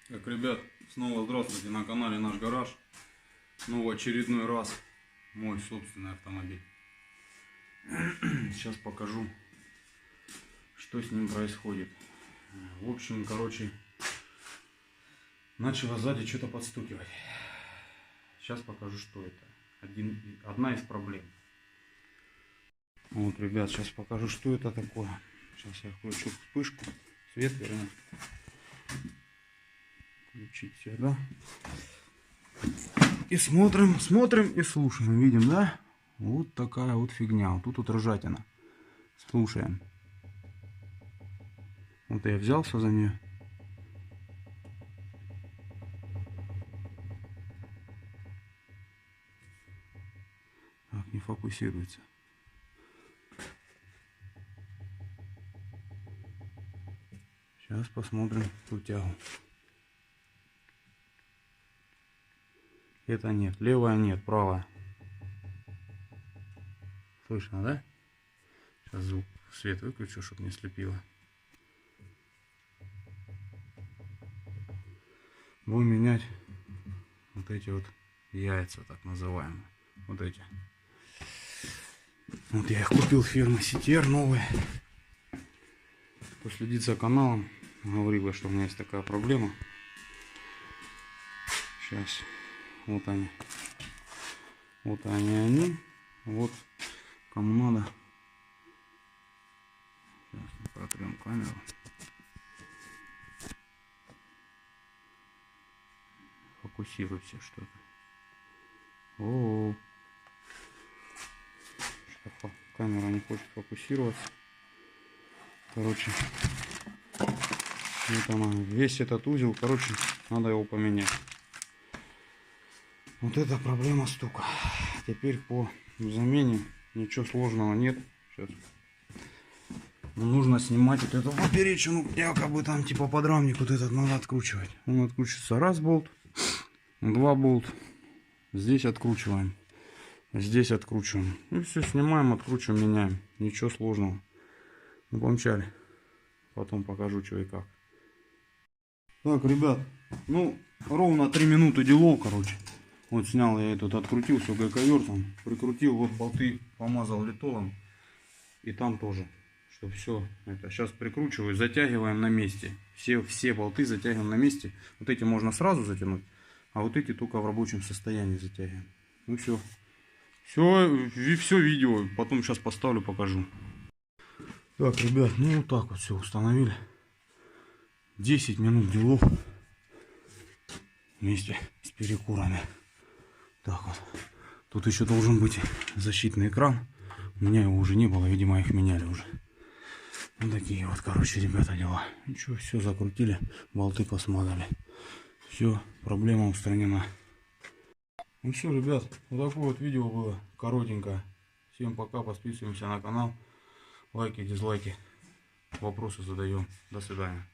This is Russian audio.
Так, ребят, снова здравствуйте на канале Наш Гараж. Ну, в очередной раз мой собственный автомобиль. Сейчас покажу, что с ним происходит. В общем, короче, начало сзади что-то подстукивать. Сейчас покажу, что это. Одна из проблем. Вот, ребят, сейчас покажу, что это такое. Сейчас я включу вспышку, свет верну. Включить сюда. И смотрим и слушаем. Видим, да? Вот такая вот фигня. Вот тут вот ржатина. Слушаем. Вот я взялся за нее. Так, не фокусируется. Сейчас посмотрим ту тягу. Это нет. Левая нет, правая. Слышно, да? Сейчас звук, свет выключу, чтобы не слепило. Будем менять вот эти вот яйца, так называемые. Вот эти. Вот я их купил фирмы CTR новые. Кто следит за каналом, говорила, что у меня есть такая проблема. Сейчас. Вот они. Вот они. Вот кому надо. Сейчас протрем камеру. Фокусируйся что-то. О-о-о. Камера не хочет фокусироваться. Короче. Вот она. Весь этот узел, короче, надо его поменять. Вот это проблема стука. Теперь по замене ничего сложного нет. Сейчас. Нужно снимать вот эту поперечину, якобы там типа подрамник вот этот надо откручивать. Он откручивается раз болт, два болт. Здесь откручиваем, здесь откручиваем. И все снимаем, откручиваем, меняем. Ничего сложного. Ну, помчали. Потом покажу, что и как. Так, ребят, ну ровно 3 минуты делов, короче. Вот снял я этот, открутил все ГК-вертом, прикрутил, вот болты помазал литолом. И там тоже, что все это. Сейчас прикручиваю, затягиваем на месте. Все болты затягиваем на месте. Вот эти можно сразу затянуть, а вот эти только в рабочем состоянии затягиваем. Ну все. Все видео, потом сейчас поставлю, покажу. Так, ребят, ну вот так вот все установили. 10 минут делов вместе с перекурами. Так вот. Тут еще должен быть защитный экран. У меня его уже не было, видимо, их меняли уже. Вот такие вот, короче, ребята, дела. Ничего, все закрутили, болты посмазали. Все, проблема устранена. Ну все, ребят, вот такое вот видео было, коротенькое. Всем пока, подписываемся на канал. Лайки, дизлайки, вопросы задаем. До свидания.